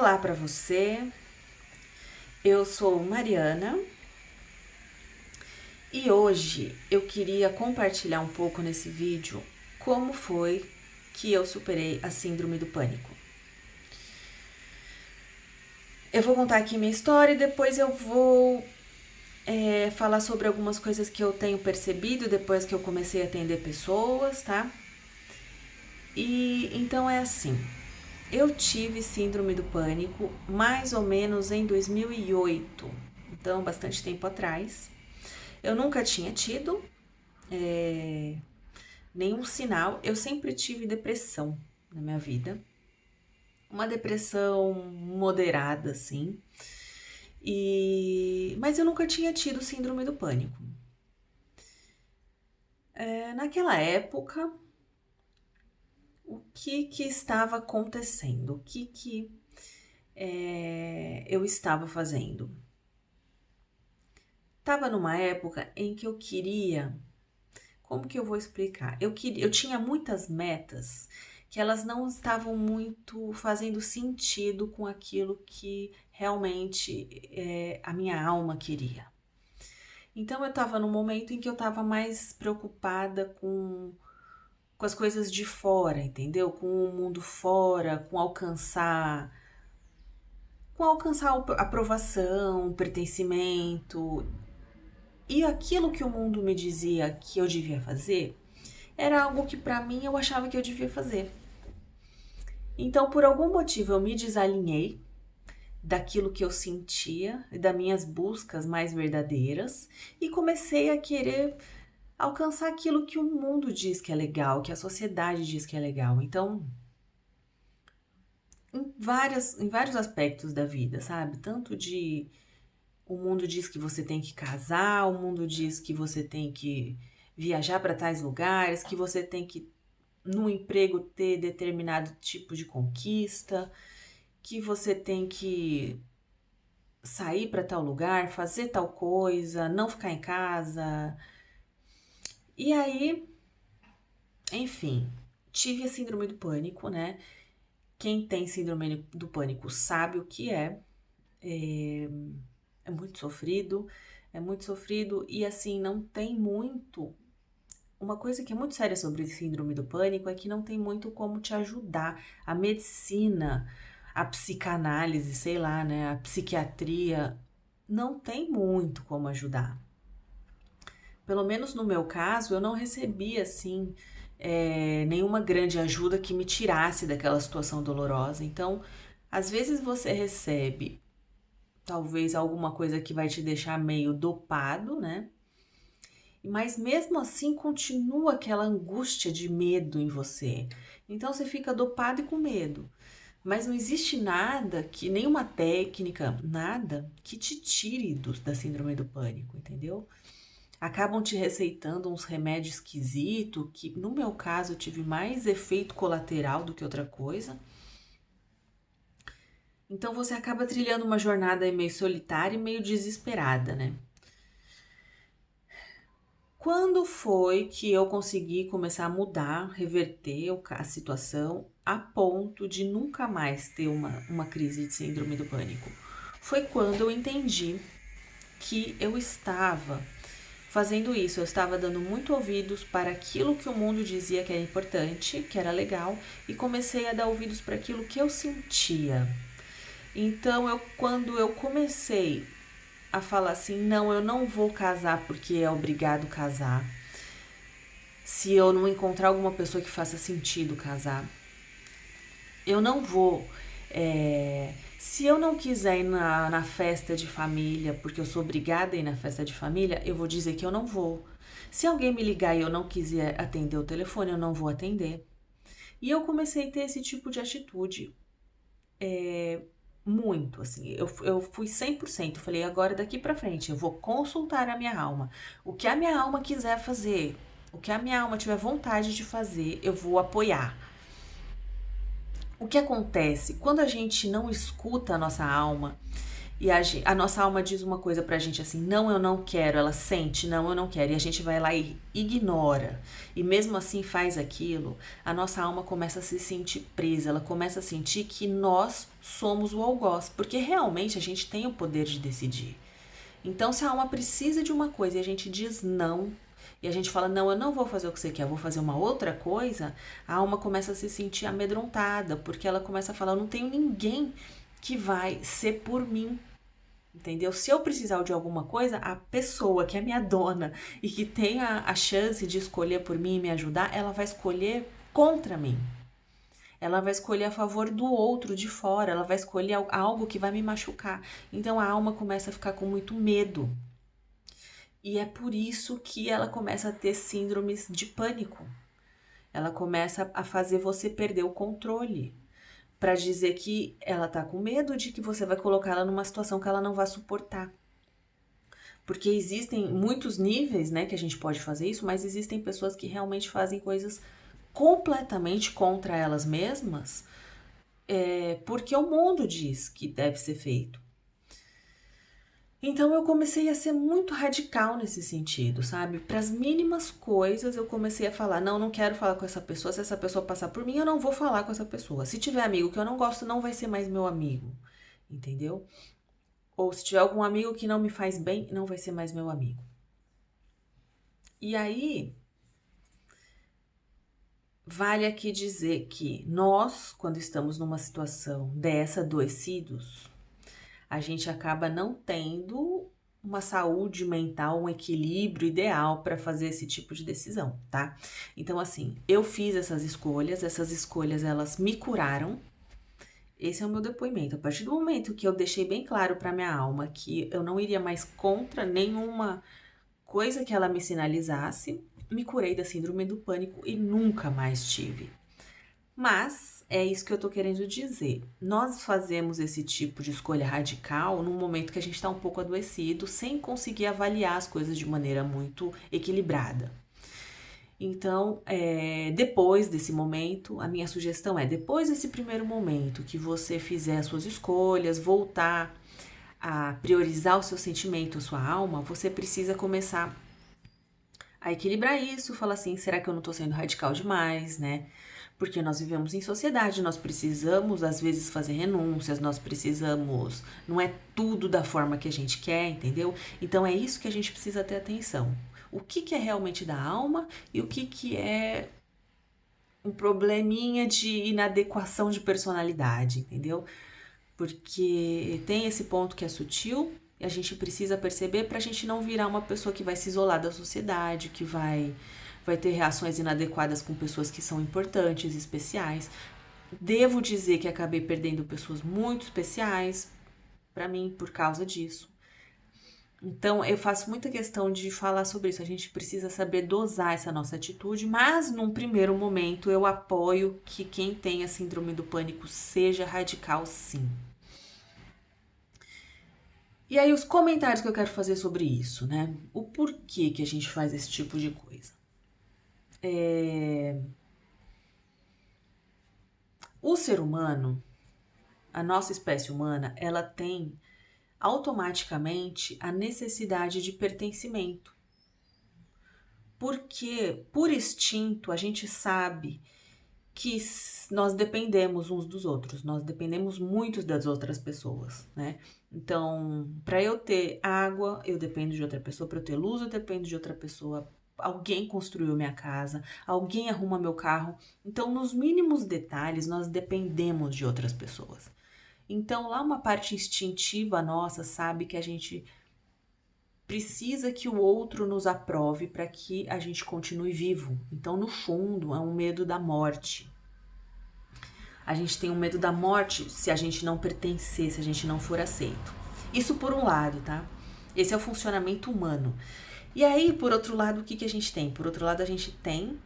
Olá para você, eu sou Mariana e hoje eu queria compartilhar um pouco nesse vídeo como foi que eu superei a síndrome do pânico. Eu vou contar aqui minha história e depois eu vou falar sobre algumas coisas que eu tenho percebido depois que eu comecei a atender pessoas, tá? E então é assim, eu tive síndrome do pânico mais ou menos em 2008, então bastante tempo atrás. Eu nunca tinha tido nenhum sinal, eu sempre tive depressão na minha vida. Uma depressão moderada, assim. Mas eu nunca tinha tido síndrome do pânico. Naquela época, o que estava acontecendo? O que eu estava fazendo? Estava numa época em que eu queria. Como que eu vou explicar? Eu tinha muitas metas que elas não estavam muito fazendo sentido com aquilo que realmente a minha alma queria. Então eu estava num momento em que eu estava mais preocupada com as coisas de fora, entendeu? Com o mundo fora, com alcançar aprovação, pertencimento. E aquilo que o mundo me dizia que eu devia fazer era algo que para mim eu achava que eu devia fazer. Então, por algum motivo, eu me desalinhei daquilo que eu sentia, das minhas buscas mais verdadeiras e comecei a querer alcançar aquilo que o mundo diz que é legal, que a sociedade diz que é legal. Então, em vários aspectos da vida, sabe? Tanto de o mundo diz que você tem que casar, o mundo diz que você tem que viajar para tais lugares, que você tem que no emprego ter determinado tipo de conquista, que você tem que sair para tal lugar, fazer tal coisa, não ficar em casa. E aí, enfim, tive a síndrome do pânico, né? Quem tem síndrome do pânico sabe o que é. É muito sofrido e assim, não tem muito. Uma coisa que é muito séria sobre síndrome do pânico é que não tem muito como te ajudar. A medicina, a psicanálise, sei lá, né? A psiquiatria não tem muito como ajudar. Pelo menos no meu caso, eu não recebi assim nenhuma grande ajuda que me tirasse daquela situação dolorosa. Então, às vezes você recebe talvez alguma coisa que vai te deixar meio dopado, né? Mas mesmo assim continua aquela angústia de medo em você. Então você fica dopado e com medo. Mas não existe nada que, nenhuma técnica, nada que te tire da síndrome do pânico, entendeu? Acabam te receitando uns remédios esquisitos, que no meu caso eu tive mais efeito colateral do que outra coisa. Então você acaba trilhando uma jornada meio solitária e meio desesperada, né? Quando foi que eu consegui começar a mudar, reverter a situação a ponto de nunca mais ter uma crise de síndrome do pânico? Foi quando eu entendi que eu estava fazendo isso, eu estava dando muito ouvidos para aquilo que o mundo dizia que era importante, que era legal, e comecei a dar ouvidos para aquilo que eu sentia. Então, quando eu comecei a falar assim, não, eu não vou casar porque é obrigado casar, se eu não encontrar alguma pessoa que faça sentido casar, eu não vou, se eu não quiser ir na festa de família, porque eu sou obrigada a ir na festa de família, eu vou dizer que eu não vou. Se alguém me ligar e eu não quiser atender o telefone, eu não vou atender. E eu comecei a ter esse tipo de atitude, muito, assim, eu fui 100%, falei, agora daqui pra frente, eu vou consultar a minha alma. O que a minha alma quiser fazer, o que a minha alma tiver vontade de fazer, eu vou apoiar. O que acontece? Quando a gente não escuta a nossa alma E a nossa alma diz uma coisa pra gente assim, não, eu não quero. Ela sente, não, eu não quero. E a gente vai lá e ignora. E mesmo assim faz aquilo. A nossa alma começa a se sentir presa. Ela começa a sentir que nós somos o algoz. Porque realmente a gente tem o poder de decidir. Então, se a alma precisa de uma coisa e a gente diz não, e a gente fala, não, eu não vou fazer o que você quer, eu vou fazer uma outra coisa, a alma começa a se sentir amedrontada, porque ela começa a falar, eu não tenho ninguém que vai ser por mim. Entendeu? Se eu precisar de alguma coisa, a pessoa que é minha dona e que tem a chance de escolher por mim e me ajudar, ela vai escolher contra mim. Ela vai escolher a favor do outro de fora, ela vai escolher algo que vai me machucar. Então a alma começa a ficar com muito medo. E é por isso que ela começa a ter síndromes de pânico. Ela começa a fazer você perder o controle, para dizer que ela tá com medo de que você vai colocar ela numa situação que ela não vai suportar. Porque existem muitos níveis, né, que a gente pode fazer isso, mas existem pessoas que realmente fazem coisas completamente contra elas mesmas, porque o mundo diz que deve ser feito. Então eu comecei a ser muito radical nesse sentido, sabe? Para as mínimas coisas eu comecei a falar, não, não quero falar com essa pessoa, se essa pessoa passar por mim, eu não vou falar com essa pessoa. Se tiver amigo que eu não gosto, não vai ser mais meu amigo, entendeu? Ou se tiver algum amigo que não me faz bem, não vai ser mais meu amigo. E aí, vale aqui dizer que nós, quando estamos numa situação dessa, adoecidos, a gente acaba não tendo uma saúde mental, um equilíbrio ideal para fazer esse tipo de decisão, tá? Então, assim, eu fiz essas escolhas elas me curaram. Esse é o meu depoimento. A partir do momento que eu deixei bem claro para minha alma que eu não iria mais contra nenhuma coisa que ela me sinalizasse, me curei da síndrome do pânico e nunca mais tive. Mas é isso que eu tô querendo dizer. Nós fazemos esse tipo de escolha radical num momento que a gente está um pouco adoecido, sem conseguir avaliar as coisas de maneira muito equilibrada. Então, depois desse momento, a minha sugestão é, depois desse primeiro momento que você fizer as suas escolhas, voltar a priorizar o seu sentimento, a sua alma, você precisa começar a equilibrar isso, falar assim, será que eu não tô sendo radical demais, né? Porque nós vivemos em sociedade, nós precisamos às vezes fazer renúncias, nós precisamos, não é tudo da forma que a gente quer, entendeu? Então é isso que a gente precisa ter atenção. O que é realmente da alma e o que é um probleminha de inadequação de personalidade, entendeu? Porque tem esse ponto que é sutil e a gente precisa perceber para a gente não virar uma pessoa que vai se isolar da sociedade, que vai ter reações inadequadas com pessoas que são importantes, especiais. Devo dizer que acabei perdendo pessoas muito especiais para mim por causa disso. Então, eu faço muita questão de falar sobre isso. A gente precisa saber dosar essa nossa atitude, mas num primeiro momento eu apoio que quem tem a síndrome do pânico seja radical, sim. E aí, os comentários que eu quero fazer sobre isso, né? O porquê que a gente faz esse tipo de coisa. O ser humano, a nossa espécie humana, ela tem automaticamente a necessidade de pertencimento. Porque, por instinto, a gente sabe que nós dependemos uns dos outros, nós dependemos muito das outras pessoas, né? Então, para eu ter água, eu dependo de outra pessoa, para eu ter luz, eu dependo de outra pessoa. Alguém construiu minha casa, alguém arruma meu carro. Então, nos mínimos detalhes, nós dependemos de outras pessoas. Então, lá uma parte instintiva nossa sabe que a gente precisa que o outro nos aprove para que a gente continue vivo. Então, no fundo, é um medo da morte. A gente tem um medo da morte se a gente não pertencer, se a gente não for aceito. Isso por um lado, tá? Esse é o funcionamento humano. E aí, por outro lado, o que a gente tem? Por outro lado, a gente tem,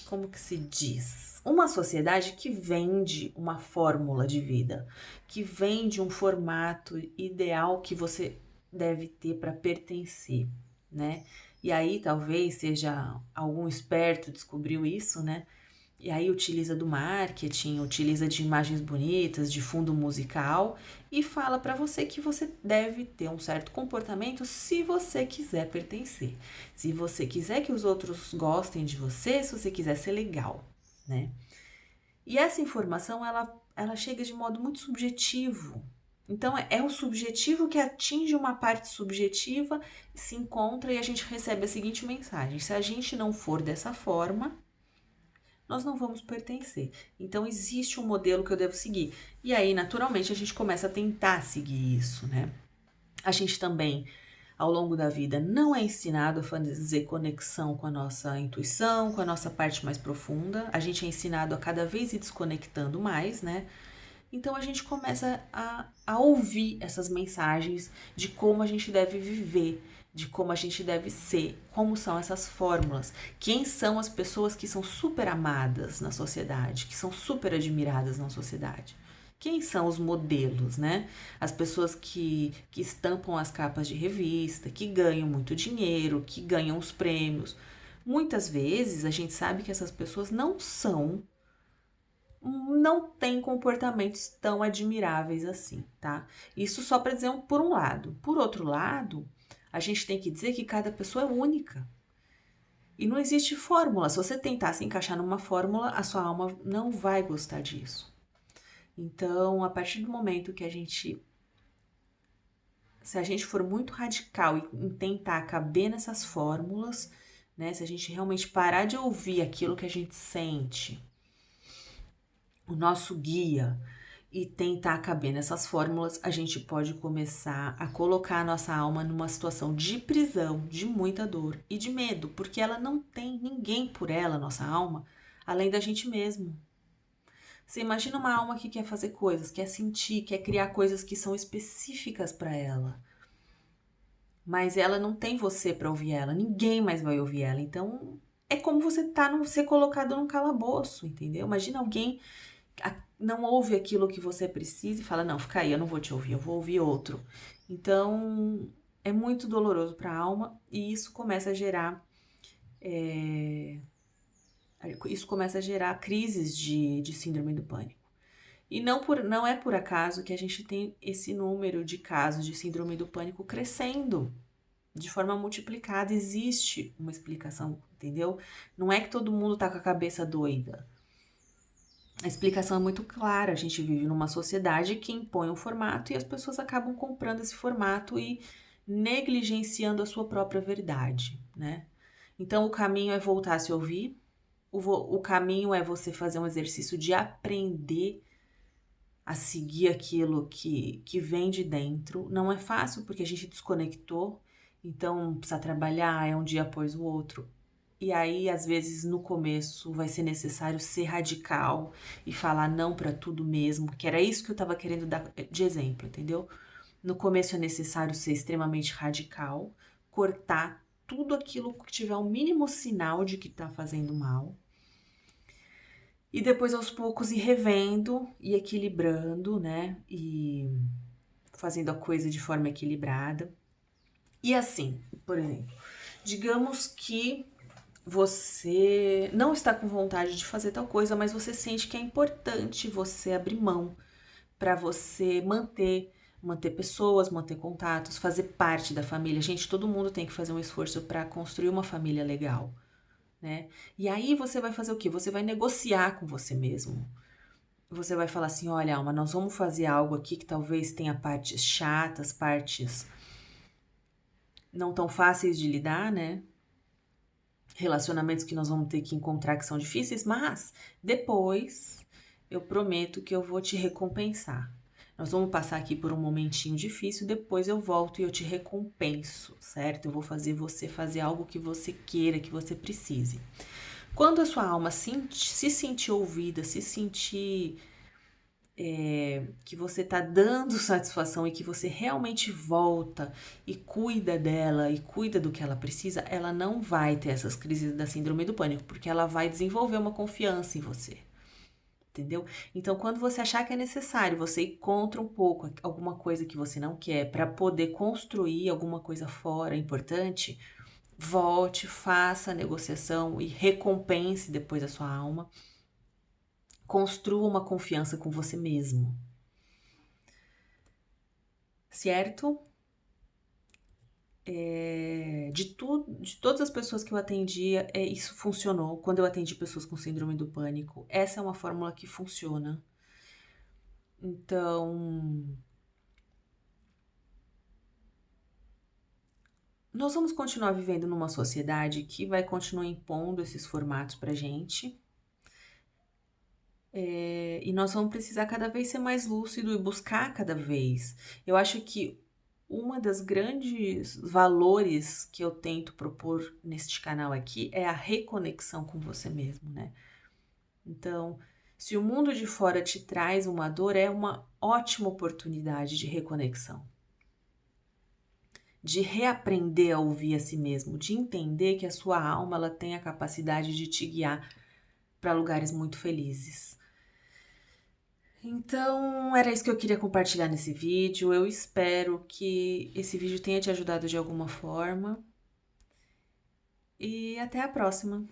como que se diz? Uma sociedade que vende uma fórmula de vida, que vende um formato ideal que você deve ter para pertencer, né? E aí talvez seja algum esperto descobriu isso, né? E aí utiliza do marketing, utiliza de imagens bonitas, de fundo musical e fala para você que você deve ter um certo comportamento se você quiser pertencer. Se você quiser que os outros gostem de você, se você quiser ser legal, né? E essa informação, ela chega de modo muito subjetivo. Então, é o subjetivo que atinge uma parte subjetiva, se encontra e a gente recebe a seguinte mensagem: se a gente não for dessa forma, nós não vamos pertencer. Então, existe um modelo que eu devo seguir. E aí, naturalmente, a gente começa a tentar seguir isso, né? A gente também, ao longo da vida, não é ensinado a fazer conexão com a nossa intuição, com a nossa parte mais profunda. A gente é ensinado a cada vez ir desconectando mais, né? Então a gente começa a ouvir essas mensagens de como a gente deve viver, de como a gente deve ser, como são essas fórmulas, quem são as pessoas que são super amadas na sociedade, que são super admiradas na sociedade. Quem são os modelos, né? As pessoas que estampam as capas de revista, que ganham muito dinheiro, que ganham os prêmios. Muitas vezes a gente sabe que essas pessoas não têm comportamentos tão admiráveis assim, tá? Isso só para dizer por um lado. Por outro lado, a gente tem que dizer que cada pessoa é única. E não existe fórmula. Se você tentar se encaixar numa fórmula, a sua alma não vai gostar disso. Então, a partir do momento que se a gente for muito radical em tentar caber nessas fórmulas, né? Se a gente realmente parar de ouvir aquilo que a gente sente, o nosso guia, e tentar caber nessas fórmulas, a gente pode começar a colocar a nossa alma numa situação de prisão, de muita dor e de medo, porque ela não tem ninguém por ela, nossa alma, além da gente mesmo. Você imagina uma alma que quer fazer coisas, quer sentir, quer criar coisas que são específicas para ela. Mas ela não tem você para ouvir ela, ninguém mais vai ouvir ela. Então, é como você ser colocado num calabouço, entendeu? Imagina alguém não ouve aquilo que você precisa e fala: não, fica aí, eu não vou te ouvir, eu vou ouvir outro. Então, é muito doloroso para a alma e isso começa a gerar crises de síndrome do pânico. E não é por acaso que a gente tem esse número de casos de síndrome do pânico crescendo de forma multiplicada. Existe uma explicação, entendeu? Não é que todo mundo tá com a cabeça doida. A explicação é muito clara. A gente vive numa sociedade que impõe um formato e as pessoas acabam comprando esse formato e negligenciando a sua própria verdade, né? Então, o caminho é voltar a se ouvir. O caminho é você fazer um exercício de aprender a seguir aquilo que vem de dentro. Não é fácil porque a gente desconectou, então precisa trabalhar, é um dia após o outro. E aí, às vezes, no começo vai ser necessário ser radical e falar não para tudo mesmo, que era isso que eu estava querendo dar de exemplo, entendeu? No começo é necessário ser extremamente radical, cortar tudo aquilo que tiver o mínimo sinal de que está fazendo mal. E depois, aos poucos, ir revendo e equilibrando, né? E fazendo a coisa de forma equilibrada. E assim, por exemplo, digamos que você não está com vontade de fazer tal coisa, mas você sente que é importante você abrir mão para você manter pessoas, manter contatos, fazer parte da família. Gente, todo mundo tem que fazer um esforço para construir uma família legal, né? E aí você vai fazer o quê? Você vai negociar com você mesmo. Você vai falar assim: olha, Alma, nós vamos fazer algo aqui que talvez tenha partes chatas, partes não tão fáceis de lidar, né? Relacionamentos que nós vamos ter que encontrar que são difíceis, mas depois eu prometo que eu vou te recompensar. Nós vamos passar aqui por um momentinho difícil, depois eu volto e eu te recompenso, certo? Eu vou fazer você fazer algo que você queira, que você precise. Quando a sua alma se sentir ouvida, se sentir que você está dando satisfação e que você realmente volta e cuida dela e cuida do que ela precisa, ela não vai ter essas crises da síndrome do pânico, porque ela vai desenvolver uma confiança em você. Entendeu? Então, quando você achar que é necessário, você encontra um pouco alguma coisa que você não quer para poder construir alguma coisa fora importante, volte, faça a negociação e recompense depois a sua alma. Construa uma confiança com você mesmo. Certo? De todas as pessoas que eu atendia, isso funcionou. Quando eu atendi pessoas com síndrome do pânico, essa é uma fórmula que funciona. Então, nós vamos continuar vivendo numa sociedade que vai continuar impondo esses formatos pra gente. E nós vamos precisar cada vez ser mais lúcido e buscar cada vez. Eu acho que uma das grandes valores que eu tento propor neste canal aqui é a reconexão com você mesmo, né? Então, se o mundo de fora te traz uma dor, é uma ótima oportunidade de reconexão. De reaprender a ouvir a si mesmo, de entender que a sua alma ela tem a capacidade de te guiar para lugares muito felizes. Então, era isso que eu queria compartilhar nesse vídeo. Eu espero que esse vídeo tenha te ajudado de alguma forma. E até a próxima!